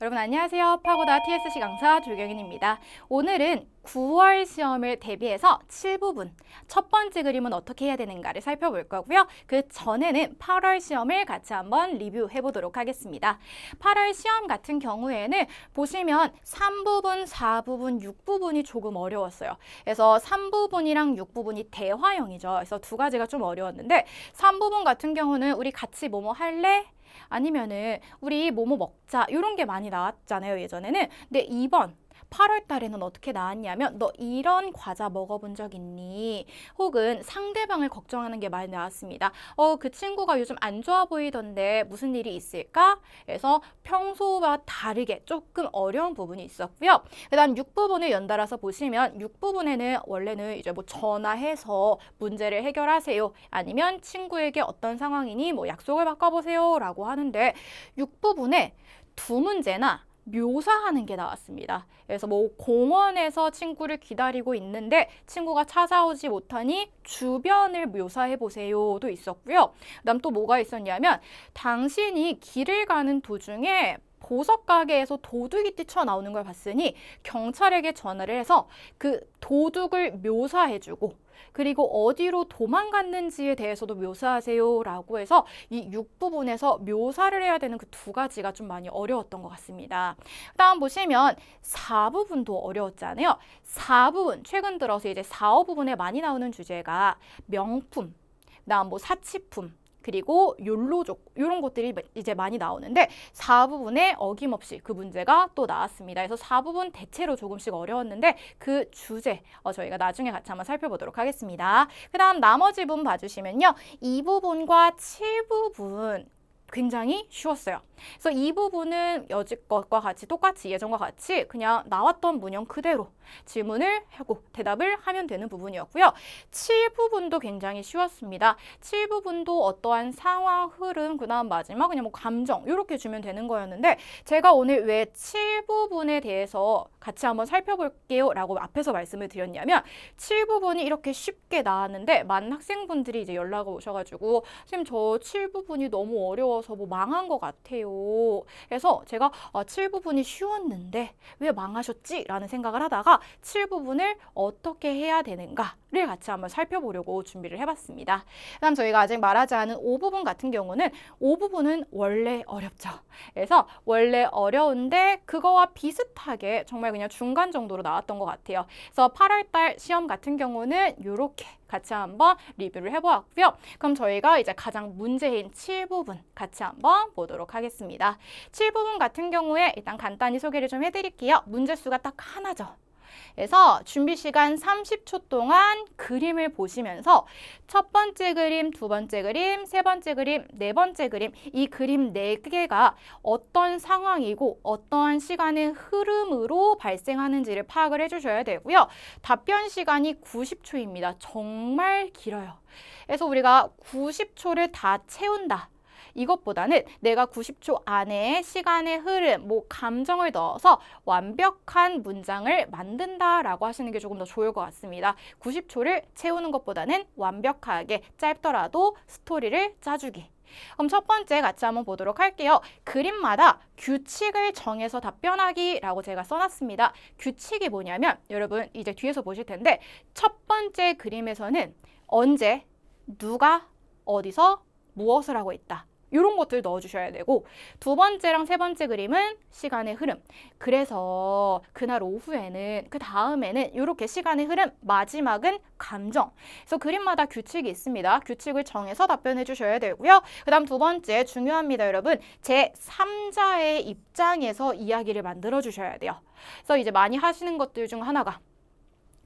여러분 안녕하세요. 파고다 TSC 강사 조경인입니다. 오늘은 9월 시험을 대비해서 7부분 첫 번째 그림은 어떻게 해야 되는가를 살펴볼 거고요. 그 전에는 8월 시험을 같이 한번 리뷰해 보도록 하겠습니다. 8월 시험 같은 경우에는 보시면 3부분, 4부분, 6부분이 조금 어려웠어요. 그래서 3부분이랑 6부분이 대화형이죠. 그래서 두 가지가 좀 어려웠는데 3부분 같은 경우는 우리 같이 뭐뭐 할래? 아니면은 우리 뭐뭐 먹자 이런 게 많이 나왔잖아요 예전에는. 근데 이번 8월 달에는 어떻게 나왔냐면 너 이런 과자 먹어본 적 있니? 혹은 상대방을 걱정하는 게 많이 나왔습니다. 그 친구가 요즘 안 좋아 보이던데 무슨 일이 있을까? 그래서 평소와 다르게 조금 어려운 부분이 있었고요. 그다음 6부분을 연달아서 보시면 6부분에는 원래는 이제 뭐 전화해서 문제를 해결하세요. 아니면 친구에게 어떤 상황이니 뭐 약속을 바꿔보세요 라고 하는데 6부분에 두 문제나 묘사하는 게 나왔습니다. 그래서 뭐 공원에서 친구를 기다리고 있는데 친구가 찾아오지 못하니 주변을 묘사해 보세요도 있었고요. 그다음 또 뭐가 있었냐면 당신이 길을 가는 도중에 보석 가게에서 도둑이 뛰쳐나오는 걸 봤으니 경찰에게 전화를 해서 그 도둑을 묘사해주고 그리고 어디로 도망갔는지에 대해서도 묘사하세요 라고 해서 이 6부분에서 묘사를 해야 되는 그 두 가지가 좀 많이 어려웠던 것 같습니다. 다음 보시면 4부분도 어려웠잖아요. 4부분, 최근 들어서 이제 4, 5부분에 많이 나오는 주제가 명품, 그다음 뭐 사치품, 그리고 욜로족 이런 것들이 이제 많이 나오는데 4부분에 어김없이 그 문제가 또 나왔습니다. 그래서 4부분 대체로 조금씩 어려웠는데 그 주제 저희가 나중에 같이 한번 살펴보도록 하겠습니다. 그 다음 나머지 부분 봐주시면요. 2부분과 7부분 굉장히 쉬웠어요. 그래서 이 부분은 여지껏과 같이 똑같이 예전과 같이 그냥 나왔던 문형 그대로 질문을 하고 대답을 하면 되는 부분이었고요. 7부분도 굉장히 쉬웠습니다. 7부분도 어떠한 상황, 흐름, 그 다음 마지막 그냥 뭐 감정 이렇게 주면 되는 거였는데 제가 오늘 왜 7부분에 대해서 같이 한번 살펴볼게요 라고 앞에서 말씀을 드렸냐면 7부분이 이렇게 쉽게 나왔는데 많은 학생분들이 이제 연락을 오셔가지고 선생님 저 7부분이 너무 어려워서 뭐 망한 것 같아요. 그래서 제가 7부분이 쉬웠는데 왜 망하셨지? 라는 생각을 하다가 7부분을 어떻게 해야 되는가를 같이 한번 살펴보려고 준비를 해봤습니다. 그다음 저희가 아직 말하지 않은 5부분 같은 경우는 5부분은 원래 어렵죠. 그래서 원래 어려운데 그거와 비슷하게 정말 그냥 중간 정도로 나왔던 것 같아요. 그래서 8월달 시험 같은 경우는 이렇게 같이 한번 리뷰를 해보았고요. 그럼 저희가 이제 가장 문제인 7부분 같이 한번 보도록 하겠습니다. 7부분 같은 경우에 일단 간단히 소개를 좀 해드릴게요. 문제 수가 딱 하나죠. 그래서 준비 시간 30초 동안 그림을 보시면서 첫 번째 그림, 두 번째 그림, 세 번째 그림, 네 번째 그림 이 그림 4개가 어떤 상황이고 어떠한 시간의 흐름으로 발생하는지를 파악을 해주셔야 되고요. 답변 시간이 90초입니다. 정말 길어요. 그래서 우리가 90초를 다 채운다. 이것보다는 내가 90초 안에 시간의 흐름, 뭐 감정을 넣어서 완벽한 문장을 만든다라고 하시는 게 조금 더 좋을 것 같습니다. 90초를 채우는 것보다는 완벽하게 짧더라도 스토리를 짜주기. 그럼 첫 번째 같이 한번 보도록 할게요. 그림마다 규칙을 정해서 답변하기라고 제가 써놨습니다. 규칙이 뭐냐면 여러분 이제 뒤에서 보실 텐데 첫 번째 그림에서는 언제, 누가, 어디서, 무엇을 하고 있다. 이런 것들 넣어주셔야 되고 두 번째랑 세 번째 그림은 시간의 흐름. 그래서 그날 오후에는 그 다음에는 이렇게 시간의 흐름, 마지막은 감정. 그래서 그림마다 규칙이 있습니다. 규칙을 정해서 답변해 주셔야 되고요. 그 다음 두 번째 중요합니다, 여러분. 제 3자의 입장에서 이야기를 만들어 주셔야 돼요. 그래서 이제 많이 하시는 것들 중 하나가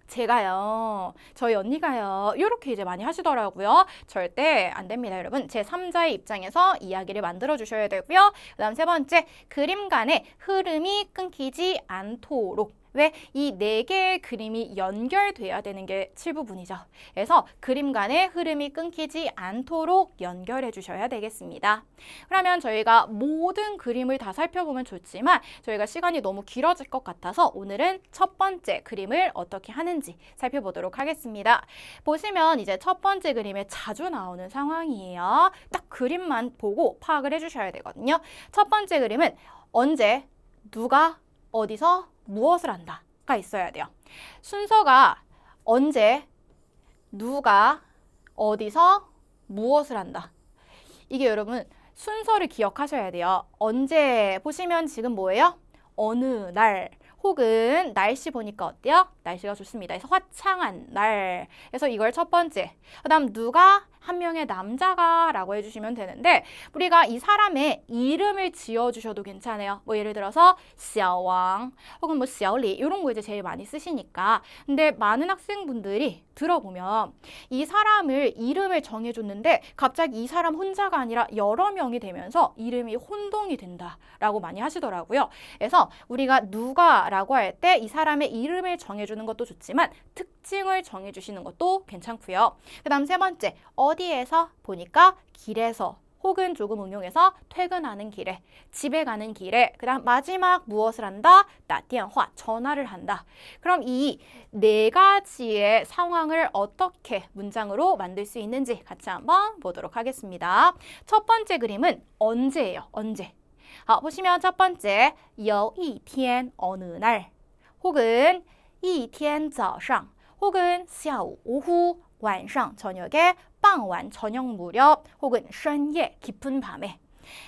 제가요, 저희 언니가요, 이렇게 이제 많이 하시더라고요. 절대 안 됩니다, 여러분. 제3자의 입장에서 이야기를 만들어 주셔야 되고요. 그 다음 세 번째, 그림 간의 흐름이 끊기지 않도록. 왜? 이 4개의 그림이 연결돼야 되는 게 7부분이죠. 그래서 그림 간의 흐름이 끊기지 않도록 연결해 주셔야 되겠습니다. 그러면 저희가 모든 그림을 다 살펴보면 좋지만 저희가 시간이 너무 길어질 것 같아서 오늘은 첫 번째 그림을 어떻게 하는지 살펴보도록 하겠습니다. 보시면 이제 첫 번째 그림에 자주 나오는 상황이에요. 딱 그림만 보고 파악을 해주셔야 되거든요. 첫 번째 그림은 언제, 누가 어디서 무엇을 한다가 있어야 돼요. 순서가 언제, 누가 어디서 무엇을 한다. 이게 여러분 순서를 기억하셔야 돼요. 언제 보시면 지금 뭐예요? 어느 날 혹은 날씨 보니까 어때요? 날씨가 좋습니다. 그래서 화창한 날. 그래서 이걸 첫 번째. 그다음 누가 한 명의 남자가 라고 해주시면 되는데 우리가 이 사람의 이름을 지어주셔도 괜찮아요. 뭐 예를 들어서 小王 혹은 뭐 小李 이런 거 이제 제일 많이 쓰시니까. 근데 많은 학생분들이 들어보면 이 사람을 이름을 정해줬는데 갑자기 이 사람 혼자가 아니라 여러 명이 되면서 이름이 혼동이 된다라고 많이 하시더라고요. 그래서 우리가 누가라고 할 때 이 사람의 이름을 정해주는 것도 좋지만 특징을 정해주시는 것도 괜찮고요. 그 다음 세 번째, 어디에서 보니까 길에서 혹은 조금 응용해서 퇴근하는 길에, 집에 가는 길에, 그 다음 마지막 무엇을 한다? 打电话, 전화를 한다. 그럼 이 네 가지의 상황을 어떻게 문장으로 만들 수 있는지 같이 한번 보도록 하겠습니다. 첫 번째 그림은 언제예요. 언제. 보시면 첫 번째, 有一天 어느 날, 혹은 一天早上, 혹은 下午 오후, 晚上 저녁에, 傍晚 저녁 무렵, 혹은 深夜 깊은 밤에.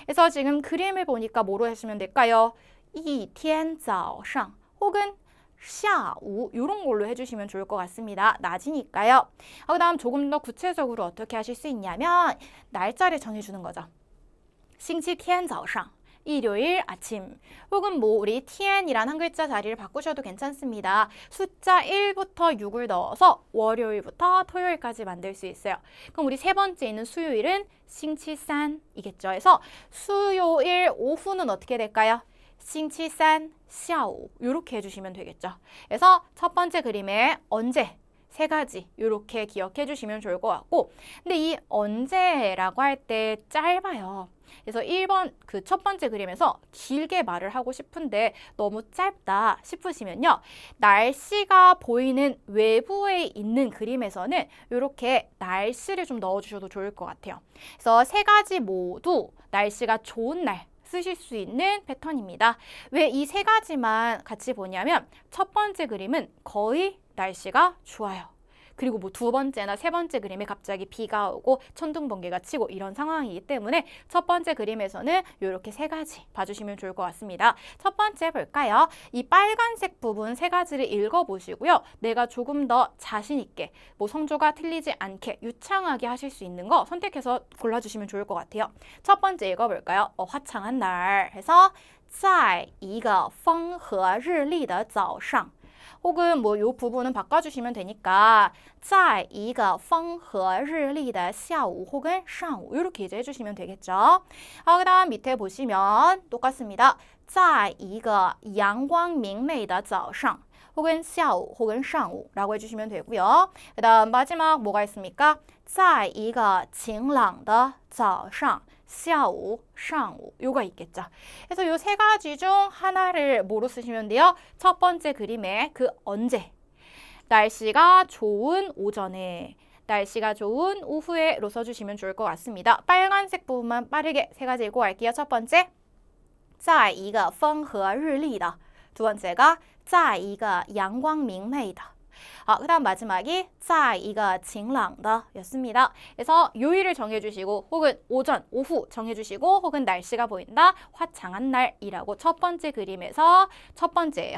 그래서 지금 그림을 보니까 뭐로 하시면 될까요? 一天早上 혹은 下午 이런 걸로 해주시면 좋을 것 같습니다. 낮이니까요. 그 다음 조금 더 구체적으로 어떻게 하실 수 있냐면 날짜를 정해주는 거죠. 星期天早上 일요일 아침, 혹은 뭐 우리 tn이란 한 글자 자리를 바꾸셔도 괜찮습니다. 숫자 1부터 6을 넣어서 월요일부터 토요일까지 만들 수 있어요. 그럼 우리 세 번째 있는 수요일은 星期三이겠죠. 그래서 수요일 오후는 어떻게 될까요? 星期三下午이렇게 해주시면 되겠죠. 그래서 첫 번째 그림에 언제 세 가지 이렇게 기억해 주시면 좋을 것 같고, 근데 이 언제라고 할 때 짧아요. 그래서 1번 그 첫 번째 그림에서 길게 말을 하고 싶은데 너무 짧다 싶으시면요. 날씨가 보이는 외부에 있는 그림에서는 이렇게 날씨를 좀 넣어주셔도 좋을 것 같아요. 그래서 세 가지 모두 날씨가 좋은 날 쓰실 수 있는 패턴입니다. 왜 이 세 가지만 같이 보냐면 첫 번째 그림은 거의 날씨가 좋아요. 그리고 뭐 두 번째나 세 번째 그림에 갑자기 비가 오고 천둥 번개가 치고 이런 상황이기 때문에 첫 번째 그림에서는 이렇게 세 가지 봐주시면 좋을 것 같습니다. 첫 번째 볼까요? 이 빨간색 부분 세 가지를 읽어보시고요. 내가 조금 더 자신 있게 뭐 성조가 틀리지 않게 유창하게 하실 수 있는 거 선택해서 골라주시면 좋을 것 같아요. 첫 번째 읽어볼까요? 화창한 날 해서 在一个风和日丽的早上 혹은 뭐 요 부분은 바꿔주시면 되니까 在一个风和日丽的下午 혹은 上午 이렇게 이제 해주시면 되겠죠. 그 다음 밑에 보시면 똑같습니다. 在一个阳光明媚的早上 혹은 下午 혹은 上午 라고 해주시면 되고요. 그 다음 마지막 뭐가 있습니까? 在一个晴朗的早上 下午, 上午 요가 있겠죠. 그래서 요 세 가지 중 하나를 뭐로 쓰시면 돼요? 첫 번째 그림에 그 언제, 날씨가 좋은 오전에, 날씨가 좋은 오후에로 써주시면 좋을 것 같습니다. 빨간색 부분만 빠르게 세 가지 읽고 갈게요. 첫 번째, 在一个风和日丽的. 두 번째가 在一个阳光明媚的. 그 다음 마지막이 在一个晴朗的 였습니다. 그래서 요일을 정해주시고 혹은 오전, 오후 정해주시고 혹은 날씨가 보인다, 화창한 날이라고 첫 번째 그림에서 첫 번째예요.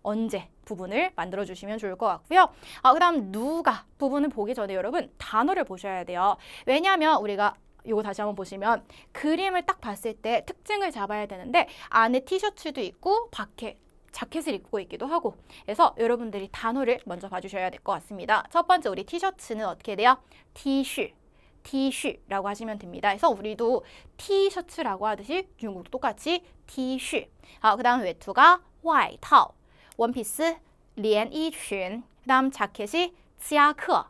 언제 부분을 만들어주시면 좋을 것 같고요. 그 다음 누가 부분을 보기 전에 여러분 단어를 보셔야 돼요. 왜냐하면 우리가 이거 다시 한번 보시면 그림을 딱 봤을 때 특징을 잡아야 되는데 안에 티셔츠도 있고 밖에 자켓을 입고 있기도 하고, 그래서 여러분들이 단어를 먼저 봐주셔야 될 것 같습니다. 첫 번째 우리 티셔츠는 어떻게 돼요? 티슈, 티슈라고 하시면 됩니다. 그래서 우리도 티셔츠라고 하듯이 중국도 똑같이 티슈. 그 다음 외투가 外套, 원피스 连衣裙, 그 다음 자켓이 夹克,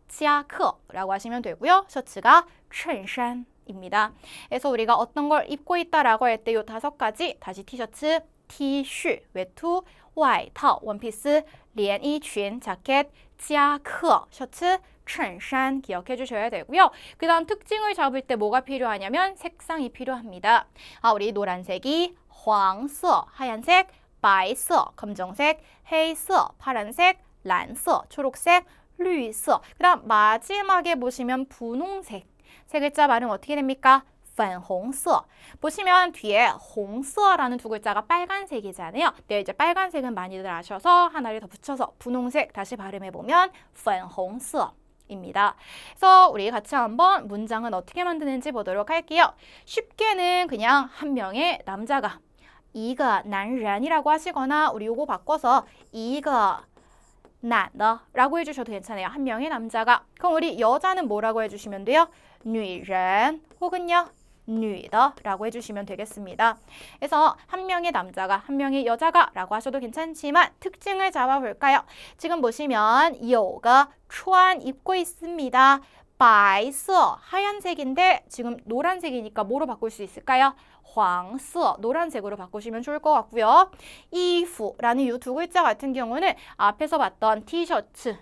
夹克라고 하시면 되고요. 셔츠가 衬衫입니다. 그래서 우리가 어떤 걸 입고 있다라고 할 때 이 다섯 가지 다시 티셔츠, 티슈, 외투, 外套, 원피스, 连衣裙, 자켓, 夹克, 셔츠, 衬衫 기억해 주셔야 되고요. 그 다음 특징을 잡을 때 뭐가 필요하냐면 색상이 필요합니다. 우리 노란색이 황色 하얀색, 白色 검정색, 黑色 파란색, 蓝色 초록색, 绿色. 그다음 마지막에 보시면 분홍색. 세 글자 발음 어떻게 됩니까? 粉红色. 보시면 뒤에 红色라는 두 글자가 빨간색이잖아요. 네, 이제 빨간색은 많이들 아셔서 하나를 더 붙여서 분홍색 다시 발음해 보면 粉红色. 입니다. 그래서 우리 같이 한번 문장은 어떻게 만드는지 보도록 할게요. 쉽게는 그냥 한 명의 남자가 一个男人이라고 하시거나 우리 요거 바꿔서 一个男的라고 해주셔도 괜찮아요. 한 명의 남자가. 그럼 우리 여자는 뭐라고 해주시면 돼요? 女人 혹은요 女的라고 해주시면 되겠습니다. 그래서 한 명의 남자가 한 명의 여자가 라고 하셔도 괜찮지만 특징을 잡아볼까요? 지금 보시면 有个穿 입고 있습니다. 白色 하얀색인데 지금 노란색이니까 뭐로 바꿀 수 있을까요? 黄色 노란색으로 바꾸시면 좋을 것 같고요. 衣服라는 이 두 글자 같은 경우는 앞에서 봤던 티셔츠,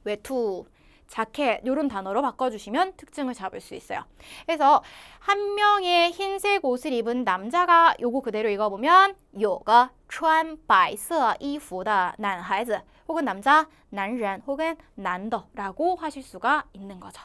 외투, 자켓 이런 단어로 바꿔주시면 특징을 잡을 수 있어요. 그래서 한 명의 흰색 옷을 입은 남자가 요거 그대로 읽어보면 有个穿白色衣服的男孩子 혹은 남자, 男人 혹은 男的라고 하실 수가 있는 거죠.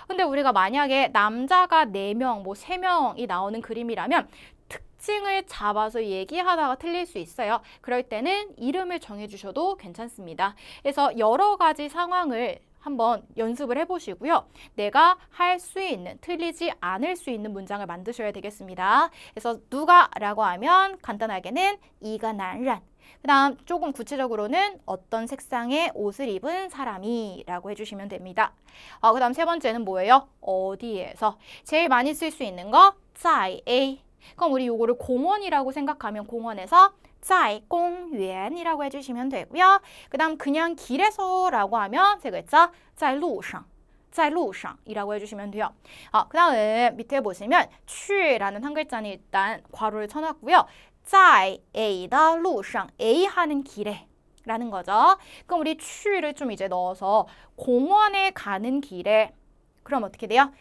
근데 우리가 만약에 남자가 4명, 뭐 3명이 나오는 그림이라면 특징을 잡아서 얘기하다가 틀릴 수 있어요. 그럴 때는 이름을 정해주셔도 괜찮습니다. 그래서 여러 가지 상황을 한번 연습을 해보시고요. 내가 할 수 있는, 틀리지 않을 수 있는 문장을 만드셔야 되겠습니다. 그래서 누가 라고 하면 간단하게는 一个男人 그 다음 조금 구체적으로는 어떤 색상의 옷을 입은 사람이 라고 해주시면 됩니다. 그 다음 세 번째는 뭐예요? 어디에서. 제일 많이 쓸 수 있는 거 在 A. 그럼 우리 요거를 공원이라고 생각하면 공원에서 在公园이라고 해주시면 되고요. 그 다음 그냥 길에서라고 하면 세 글자 在路上. 在路上이라고 해주시면 돼요. 그 다음 밑에 보시면 去라는 한 글자는 일단 괄호를 쳐놨고요. 在 A 的路上 A 하는 길에 라는 거죠. 그럼 우리 去를 좀 이제 넣어서 공원에 가는 길에 그럼 어떻게 돼요?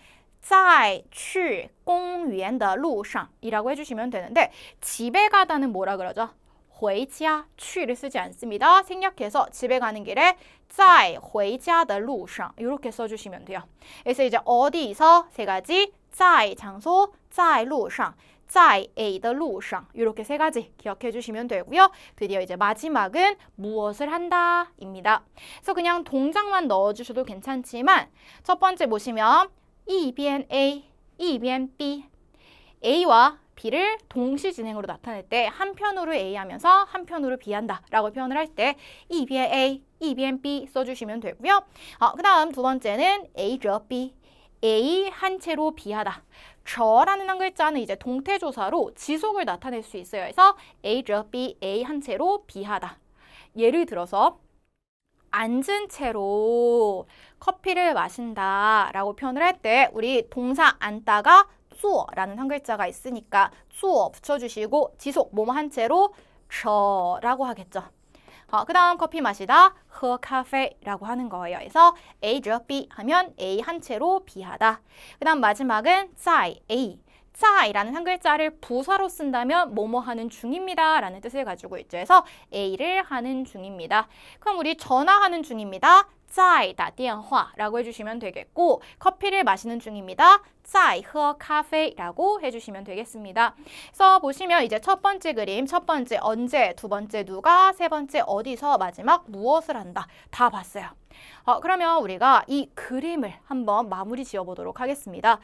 在去公园的路上이라고 해주시면 되는데 집에 가다는 뭐라 그러죠? 回家 去를 쓰지 않습니다. 생략해서 집에 가는 길에 在回家的路上 이렇게 써주시면 돼요. 그래서 이제 어디서 세 가지 在 장소, 在路上在 A 的路上 이렇게 세 가지 기억해 주시면 되고요. 드디어 이제 마지막은 무엇을 한다 입니다. 그래서 그냥 동작만 넣어주셔도 괜찮지만 첫 번째 보시면 一边 A, 一边B A와 B를 동시 진행으로 나타낼 때 한편으로 A 하면서 한편으로 B 한다 라고 표현을 할 때 一边 A, 一边 B 써주시면 되고요. 그 다음 두 번째는 A 者 B A 한 채로 B하다. 저라는 한 글자는 이제 동태조사로 지속을 나타낼 수 있어요. 그래서 A 者 B, A 한 채로 B하다. 예를 들어서 앉은 채로 커피를 마신다 라고 표현을 할 때 우리 동사 앉다가 坐라는 한 글자가 있으니까 坐 붙여주시고 지속 뭐뭐 한 채로 着라고 하겠죠. 그 다음 커피 마시다 喝咖啡라고 하는 거예요. 그래서 A 者 B 하면 A 한 채로 B 하다. 그 다음 마지막은 在 A. 在라는 한 글자를 부사로 쓴다면 뭐뭐 하는 중입니다 라는 뜻을 가지고 있죠. 그래서 A를 하는 중입니다. 그럼 우리 전화하는 중입니다. 在打电话라고 해주시면 되겠고 커피를 마시는 중입니다. 在喝咖啡라고 해주시면 되겠습니다. 그래서 보시면 이제 첫 번째 그림, 첫 번째 언제, 두 번째 누가, 세 번째 어디서, 마지막 무엇을 한다. 다 봤어요. 그러면 우리가 이 그림을 한번 마무리 지어보도록 하겠습니다.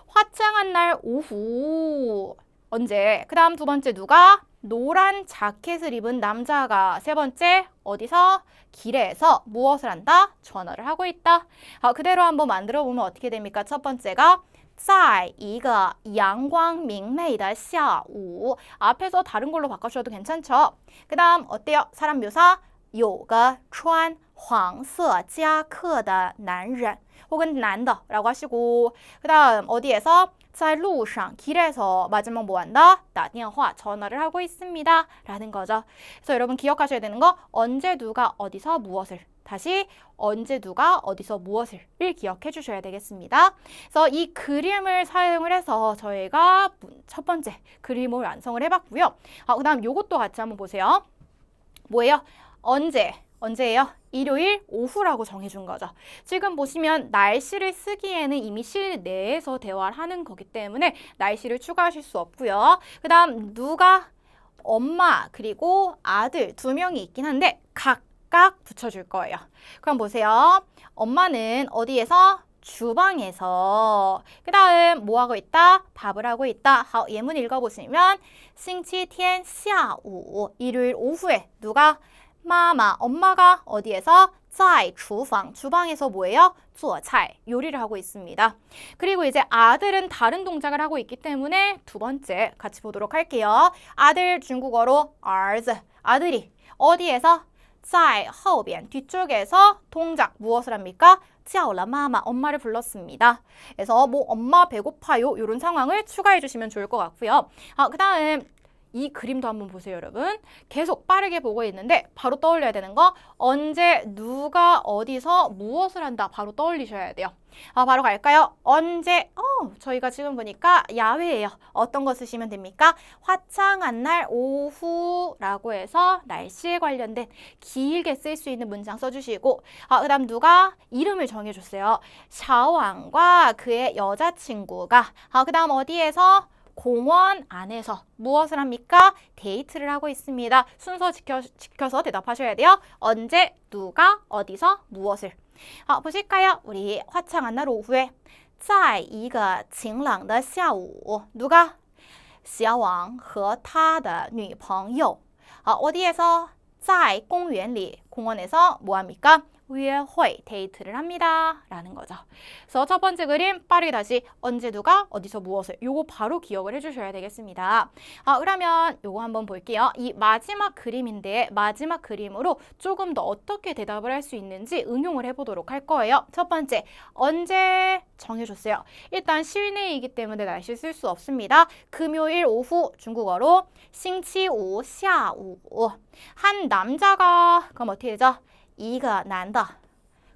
화창한 날 오후 언제, 그 다음 두 번째 누가, 노란 자켓을 입은 남자가, 세 번째 어디서, 길에서 무엇을 한다? 전화를 하고 있다. 그대로 한번 만들어 보면 어떻게 됩니까? 첫 번째가 在一个阳光明媚的下午 앞에서 다른 걸로 바꿔주셔도 괜찮죠? 그 다음 어때요? 사람 묘사 有个穿黄色夹克的男人 혹은 男的라고 하시고 그 다음 어디에서 在路上 길에서 마지막 뭐 한다? 打电话 전화를 하고 있습니다. 라는 거죠. 그래서 여러분 기억하셔야 되는 거 언제 누가 어디서 무엇을 다시 언제 누가 어디서 무엇을 기억해 주셔야 되겠습니다. 그래서 이 그림을 사용을 해서 저희가 첫 번째 그림을 완성을 해봤고요. 그 다음 요것도 같이 한번 보세요. 뭐예요? 언제예요? 일요일 오후라고 정해준 거죠. 지금 보시면 날씨를 쓰기에는 이미 실내에서 대화를 하는 거기 때문에 날씨를 추가하실 수 없고요. 그 다음 누가 엄마 그리고 아들 두 명이 있긴 한데 각각 붙여줄 거예요. 그럼 보세요. 엄마는 어디에서? 주방에서. 그 다음 뭐 하고 있다? 밥을 하고 있다. 예문 읽어보시면 星期天下午 일요일 오후에 누가? 마마, 엄마가 어디에서? 在厨房 주방에서 뭐예요? 做菜 요리를 하고 있습니다. 그리고 이제 아들은 다른 동작을 하고 있기 때문에 두 번째 같이 보도록 할게요. 아들 중국어로 儿子 아들이 어디에서? 在后边 뒤쪽에서 동작 무엇을 합니까? 叫了妈妈 엄마를 불렀습니다. 그래서 뭐 엄마 배고파요 이런 상황을 추가해 주시면 좋을 것 같고요. 그 다음 이 그림도 한번 보세요, 여러분. 계속 빠르게 보고 있는데 바로 떠올려야 되는 거 언제 누가 어디서 무엇을 한다 바로 떠올리셔야 돼요. 바로 갈까요? 언제? 저희가 지금 보니까 야외예요. 어떤 거 쓰시면 됩니까? 화창한 날 오후라고 해서 날씨에 관련된 길게 쓸 수 있는 문장 써주시고 그 다음 누가 이름을 정해줬어요. 샤왕과 그의 여자친구가 그 다음 어디에서? 공원 안에서 무엇을 합니까? 데이트를 하고 있습니다. 순서 지켜서 대답하셔야 돼요. 언제, 누가, 어디서, 무엇을. 보실까요? 우리 화창한 날 오후에 在一个晴朗的下午 누가? 小王和他的女朋友 어디에서? 在公园里 공원에서 뭐 합니까? 约会, 데이트를 합니다. 라는 거죠. 그래서 첫 번째 그림 빠르게 다시 언제 누가 어디서 무엇을 요거 바로 기억을 해주셔야 되겠습니다. 그러면 요거 한번 볼게요. 이 마지막 그림인데 마지막 그림으로 조금 더 어떻게 대답을 할 수 있는지 응용을 해보도록 할 거예요. 첫 번째 언제 정해줬어요. 일단 실내이기 때문에 날씨 쓸 수 없습니다. 금요일 오후 중국어로 星期五下午 한 남자가 그럼 어떻게 되죠? 一个男的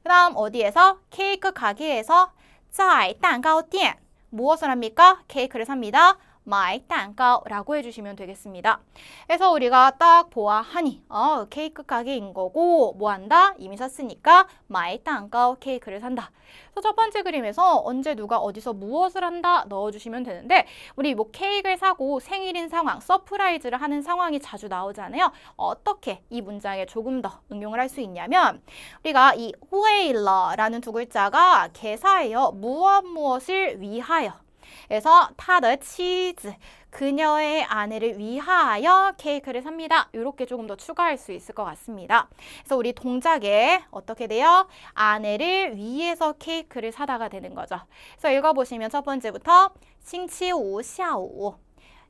그 다음 어디에서? 케이크 가게에서 在蛋糕店 무엇을 합니까? 케이크를 삽니다. 买蛋糕 라고 해주시면 되겠습니다. 그래서 우리가 딱 보아하니 케이크 가게인 거고 뭐 한다? 이미 샀으니까 买蛋糕 케이크를 산다. 그래서 첫 번째 그림에서 언제 누가 어디서 무엇을 한다 넣어주시면 되는데 우리 뭐 케이크를 사고 생일인 상황, 서프라이즈를 하는 상황이 자주 나오잖아요. 어떻게 이 문장에 조금 더 응용을 할 수 있냐면 우리가 이 为了라는 두 글자가 개사예요. 무엇을 위하여. 그래서 他的妻子 그녀의 아내를 위하여 케이크를 삽니다. 이렇게 조금 더 추가할 수 있을 것 같습니다. 그래서 우리 동작에 어떻게 돼요? 아내를 위해서 케이크를 사다가 되는 거죠. 그래서 읽어보시면 첫 번째부터 星期五下午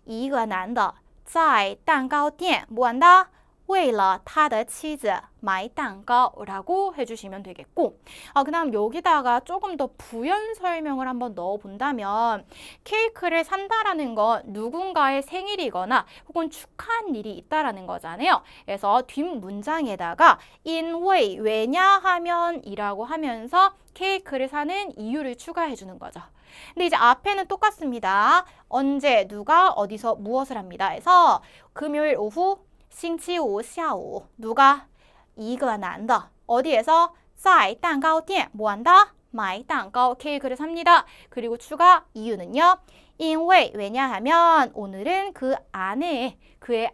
一个男的在蛋糕店뭐 한다? 为了他的妻子买蛋糕라고 해주시면 되겠고 그 다음 여기다가 조금 더 부연 설명을 한번 넣어본다면 케이크를 산다라는 건 누군가의 생일이거나 혹은 축하한 일이 있다라는 거잖아요. 그래서 뒷문장에다가 因为 왜냐하면 이라고 하면서 케이크를 사는 이유를 추가해주는 거죠. 근데 이제 앞에는 똑같습니다. 언제, 누가, 어디서, 무엇을 합니다. 그래서 금요일 오후 星期五下午 누가? 一个男的 어디에서? 在蛋糕店 뭐 한다? 买蛋糕 케이크를 삽니다. 그리고 추가 이유는요. 因为 왜냐하면 오늘은 그의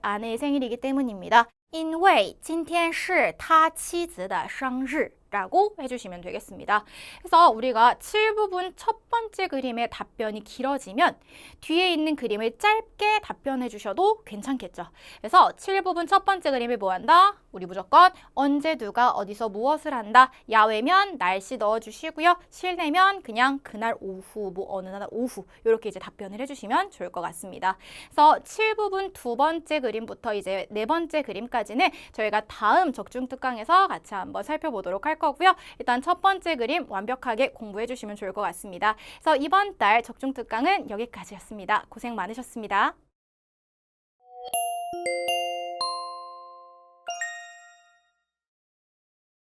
아내의 생일이기 때문입니다. 因为今天是他妻子的生日 라고 해주시면 되겠습니다. 그래서 우리가 7부분 첫 번째 그림의 답변이 길어지면 뒤에 있는 그림을 짧게 답변해 주셔도 괜찮겠죠. 그래서 7부분 첫 번째 그림을 뭐 한다? 우리 무조건 언제 누가 어디서 무엇을 한다. 야외면 날씨 넣어주시고요. 실내면 그냥 그날 오후 뭐 어느 날 오후 이렇게 이제 답변을 해주시면 좋을 것 같습니다. 그래서 7부분 두 번째 그림부터 이제 네 번째 그림까지는 저희가 다음 적중 특강에서 같이 한번 살펴보도록 할 거고요. 일단 첫 번째 그림 완벽하게 공부해 주시면 좋을 것 같습니다. 그래서 이번 달 적중특강은 여기까지였습니다. 고생 많으셨습니다.